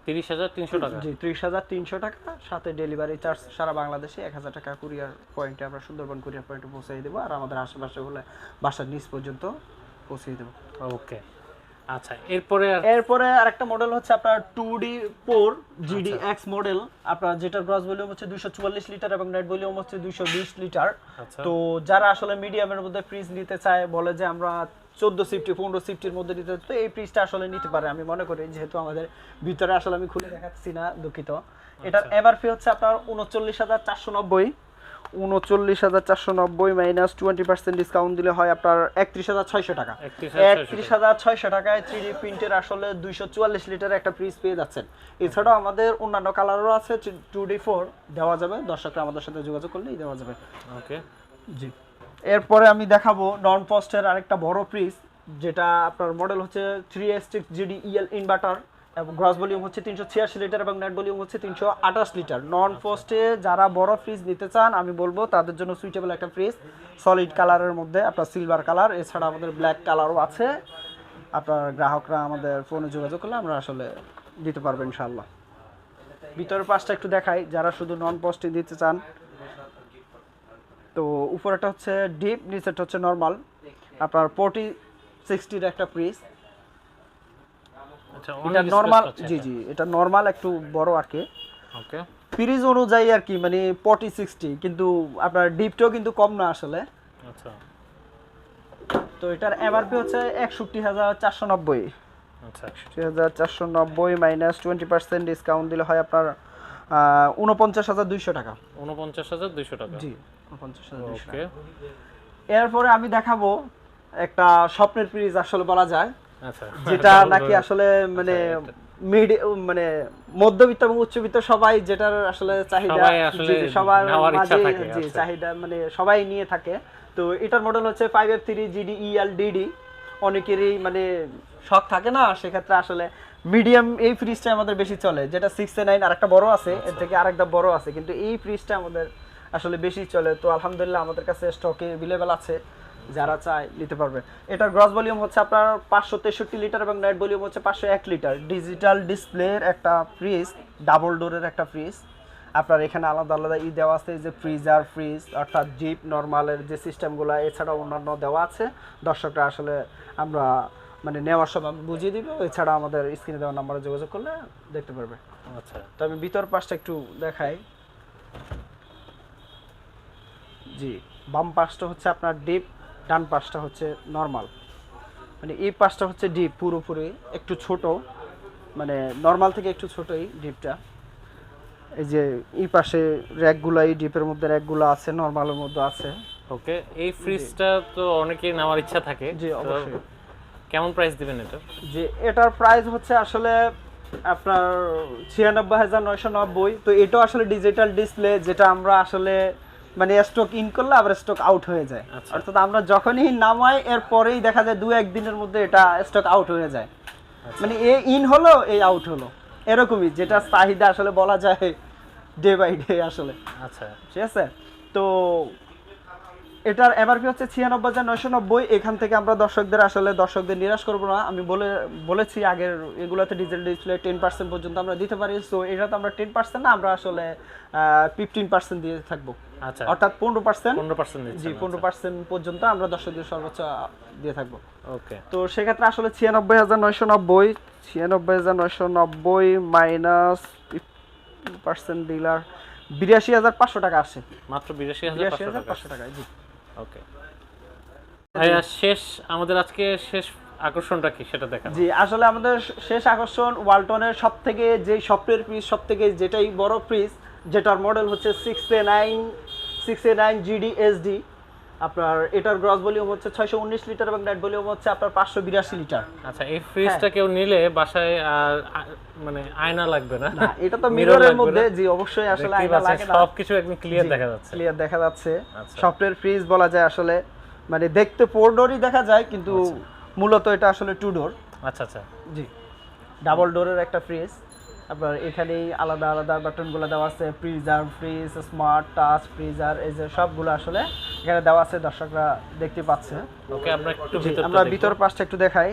S2: 30,300 টাকা?
S1: জি, 30,300 টাকা, সাথে ডেলিভারি চার্জ সারা বাংলাদেশে 1,000 টাকা কুরিয়ার পয়েন্টে আমরা সুন্দরবন কুরিয়ার পয়েন্টে পৌঁছে দেবো, আর আমাদের আশেপাশে হলে বাসার নিচ পর্যন্ত পৌঁছে দেবো।
S2: ওকে। আচ্ছা, এরপরে
S1: আরেকটা মডেল হচ্ছে আপনার 2D4 GDX মডেল, আপনার যেটার গ্রস ভলিউম হচ্ছে 244 লিটার এবং নেট ভলিউম হচ্ছে 220 লিটার। তো যারা আসলে মিডিয়ামের মধ্যে ফ্রিজ নিতে চায়, বলে যে আমরা 14 সিফটি 15 সিফটির মধ্যে নিতে, তো এই ফ্রিজটা আসলে নিতে পারে আমি মনে করি, যেহেতু আমাদের ভিতরে আসলে আমি খুলে দেখাচ্ছি না, দুঃখিত। এটার এমআরপি হচ্ছে আপনার 39,490 মাইনাস 20% ডিসকাউন্ট দিলে হয় আপনার 31,600 টাকা। 31,600 টাকায় 3D প্রিন্টের আসলে 244 লিটার একটা ফ্রিজ পেয়ে যাচ্ছেন। এছাড়াও আমাদের অন্যান্য কালারও আছে, 2D4 দেওয়া যাবে, দর্শকরা আমাদের সাথে যোগাযোগ করলেই দেওয়া যাবে।
S2: ওকে
S1: জি, এরপরে আমি দেখাবো নন পোস্টের আরেকটা বড় ফ্রিজ, যেটা আপনার মডেল হচ্ছে 3S6GDEL ইনভার্টার এবং গ্রস ভলিউম হচ্ছে 386 লিটার এবং নেট ভলিউম হচ্ছে 328 লিটার। নন পোস্টে যারা বড় ফ্রিজ নিতে চান, আমি বলবো তাদের জন্য সুইটেবল একটা ফ্রিজ, সলিড কালারের মধ্যে, আপনার সিলভার কালার, এছাড়া আমাদের ব্ল্যাক কালারও আছে। আপনার গ্রাহকরা আমাদের ফোনে যোগাযোগ করলে আমরা আসলে দিতে পারবো ইনশাআল্লাহ। ভিতরের পাশটা একটু দেখাই, যারা শুধু নন পোস্টে দিতে চান। তো উপরেটা হচ্ছে ডিপ, নিচেরটা হচ্ছে নরমাল, আপনার 4060 একটা ফ্রিজ।
S2: আচ্ছা,
S1: এটা নরমাল, জি জি, এটা নরমাল একটু বড় আর কি।
S2: ওকে,
S1: ফ্রিজ অনুযায়ী আর কি, মানে 4060, কিন্তু আপনার ডিপটাও কিন্তু কম না আসলে।
S2: আচ্ছা,
S1: তো এটার এমআরপি হচ্ছে 61,490।
S2: আচ্ছা,
S1: 61,490 মাইনাস 20% ডিসকাউন্ট দিলে হয় আপনার 49,200 টাকা।
S2: 49,200 টাকা?
S1: জি, 49,200
S2: ওকে।
S1: এরপরে আমি দেখাবো একটা স্বপ্নের ফ্রিজ আসলে বলা যায়,
S2: আচ্ছা,
S1: যেটা নাকি আসলে মানে মানে মধ্যবিত্ত এবং উচ্চবিত্ত সবাই যেটার আসলে চাহিদা, সবার মাঝে যে চাহিদা, মানে সবাই নিয়ে থাকে। তো এটার মডেল হচ্ছে 5F3GDEL অনেকেরই মানে শখ থাকে না, সেক্ষেত্রে আসলে মিডিয়াম এই ফ্রিজটা আমাদের বেশি চলে, যেটা 6A9 আর একটা বড় আছে, এর থেকে আরেকটা বড় আছে, কিন্তু এই ফ্রিজটা আমাদের আসলে বেশি চলে। তো আলহামদুলিল্লাহ আমাদের কাছে স্টকে অ্যাভেলেবেল আছে, যারা চায় নিতে পারবে। এটার গ্রস ভলিউম হচ্ছে আপনার 563 লিটার এবং নেট ভলিউম হচ্ছে 501 লিটার। ডিজিটাল ডিসপ্লের একটা ফ্রিজ, ডাবল ডোরের একটা ফ্রিজ। আপনার এখানে আলাদা আলাদা দেওয়া আছে, যে ফ্রিজার, ফ্রিজ, অর্থাৎ জিপ, নর্মালের যে সিস্টেমগুলো, এছাড়াও অন্যান্য দেওয়া আছে। দর্শকরা আসলে আমরা মানে নেওয়ার সময় বুঝিয়ে দিব, এছাড়া আমাদের স্ক্রিনে দেওয়া নাম্বারে যোগাযোগ করলে দেখতে পারবে।
S2: আচ্ছা,
S1: তো আমি ভিতর পাশটা একটু দেখাই। জি, বাম পাশটা হচ্ছে আপনার ডিপ, ডান পাশটা হচ্ছে নরমাল, মানে এই পাশটা হচ্ছে ডিপ পুরোপুরি, একটু ছোট, মানে নরমাল থেকে একটু ছোটই ডিপটা। এই যে এই পাশে র্যাকগুলো, এই ডিপের মধ্যে র্যাকগুলো আছে, নরমালের মধ্যে আছে।
S2: ওকে, এই ফ্রিজটা তো অনেকেই নেওয়ার ইচ্ছা থাকে।
S1: জি অবশ্যই।
S2: কেমন প্রাইস দিবেন এটা?
S1: যে এটার প্রাইস হচ্ছে আসলে আপনার 96,990। তো এটাও আসলে ডিজিটাল ডিসপ্লে, যেটা আমরা আসলে মানে স্টক ইন করলে আবার স্টক আউট হয়ে যায়, অর্থাৎ আমরা যখনই নামাই এর পরেই দেখা যায় 2-1 দিনের মধ্যে এটা স্টক আউট হয়ে যায়, মানে এ ইন হলো এই আউট হলো, এরকমই, যেটা চাহিদা আসলে বলা যায় ডে বাই ডে আসলে।
S2: আচ্ছা
S1: ঠিক আছে, তো এটার এমআরপি হচ্ছে 96,990। এখান থেকে আমরা দর্শকদের নিরাশ করবো না। আমি বলেছি আগের এগুলোতে ডিজিটাল ডিসপ্লে 10% পর্যন্ত আমরা দিতে পারি। সো এটা তো আমরা 10% না, আমরা আসলে 15% দিয়ে থাকবো।
S2: আচ্ছা,
S1: অর্থাৎ 15%।
S2: 15%
S1: জি,
S2: দিচ্ছেন।
S1: 15% পর্যন্ত আমরা দর্শকদের সর্বোচ্চ দিয়ে থাকবো।
S2: ওকে,
S1: তো সেক্ষেত্রে আসলে 96,990, 96,990 মাইনাস 15% ডিলার 82,500 টাকা আসে।
S2: মাত্র 82,500 টাকা।
S1: 82,500 টাকায়, জি।
S2: ওকে ভাইয়া, আমাদের আজকে শেষ আকর্ষণটা কি সেটা দেখান।
S1: জি, আসলে আমাদের শেষ আকর্ষণ ওয়ালটনের সবথেকে যে সফটওয়্যার ফ্রিজ, সবথেকে যেটাই বড় ফ্রিজ, যেটার মডেল হচ্ছে 6A9 GD/SD। আপনার এটার গ্রস ভলিউম হচ্ছে 619 লিটার এবং নেট ভলিউম হচ্ছে আপনার 582 লিটার।
S2: আচ্ছা, এই ফ্রিজটা কেউ নিলে বাসায় আর মানে আয়না লাগবে না?
S1: না, এটা তো মিররের মধ্যে, জি অবশ্যই আসলে আয়না লাগে না,
S2: সবকিছু একদম ক্লিয়ার দেখা যাচ্ছে।
S1: ক্লিয়ার দেখা যাচ্ছে।
S2: আচ্ছা।
S1: সফটওয়্যার ফ্রিজ বলা যায় আসলে, মানে দেখতে 4 ডোরই দেখা যায়, কিন্তু মূলত এটা আসলে 2 ডোর।
S2: আচ্ছা আচ্ছা,
S1: জি, ডাবল ডোরের একটা ফ্রিজ। আপনার এখানেই আলাদা আলাদা বাটনগুলো দেওয়া আছে, প্রিজার, ফ্রিজ, স্মার্ট, টাচ, ফ্রিজার, এই যে সবগুলো আসলে এখানে দেওয়া আছে, দর্শকরা দেখতে পাচ্ছে।
S2: ওকে, আমরা একটু
S1: আমরা ভিতর পাশটা একটু দেখাই।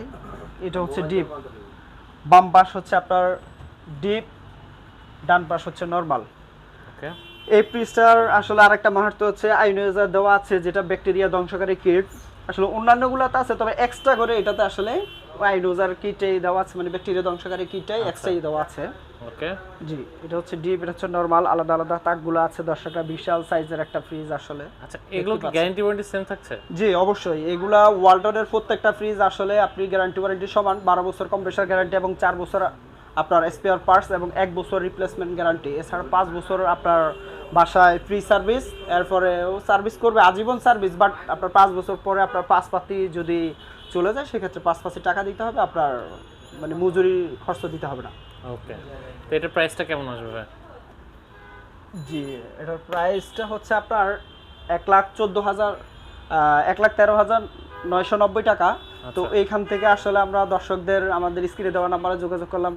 S1: এটা হচ্ছে ডিপ, বাম পাশ হচ্ছে আপনার ডিপ, ডান পাশ হচ্ছে নরমাল।
S2: ওকে,
S1: এই ফ্রিজটার আসলে আরেকটা মাহাত্ম্য হচ্ছে আয়োনাইজার দেওয়া আছে, যেটা ব্যাকটেরিয়া ধ্বংসকারী কিট। আসলে অন্যান্যগুলোতে আছে, তবে এক্সট্রা করে এটাতে আসলে আয়োনাইজার কিটেই দেওয়া আছে, মানে ব্যাকটেরিয়া ধ্বংসকারী কিটটাই এক্সট্রাই দেওয়া আছে।
S2: ওকে,
S1: জি, এটা হচ্ছে ডিপ, এটা হচ্ছে নরমাল, আলাদা আলাদা তাকগুলো আছে। দর্শকরা বিশাল সাইজের একটা ফ্রিজ আসলে।
S2: আচ্ছা, এগুলো কি গ্যারান্টি ওয়ারেন্টি সেম থাকছে?
S1: জি অবশ্যই, এগুলা ওয়ালটনের প্রত্যেকটা ফ্রিজ আসলে আপনি গ্যারান্টি ওয়ারেন্টি সমান, 12 বছর কম্প্রেসার গ্যারান্টি এবং 4 বছর আপনার স্পেয়ার পার্টস এবং 1 বছর রিপ্লেসমেন্ট গ্যারান্টি। এছাড়া 5 বছর আপনার বাসায় ফ্রি সার্ভিস, এরপরেও সার্ভিস করবে আজীবন সার্ভিস, বাট আপনার 5 বছর পরে আপনার পাতি যদি চলে যায়, সেক্ষেত্রে পাতি টাকা দিতে হবে, আপনার মানে মজুরি খরচ দিতে হবে না।
S2: ওকে, তো এটার প্রাইসটা কেমন আসবে ভাই?
S1: জি, এটার প্রাইসটা হচ্ছে আপনার 1,13,990 টাকা। তো এইখান থেকে আসলে আমরা দর্শকদের আমাদের স্ক্রিনে দেওয়া নাম্বারে যোগাযোগ করলাম।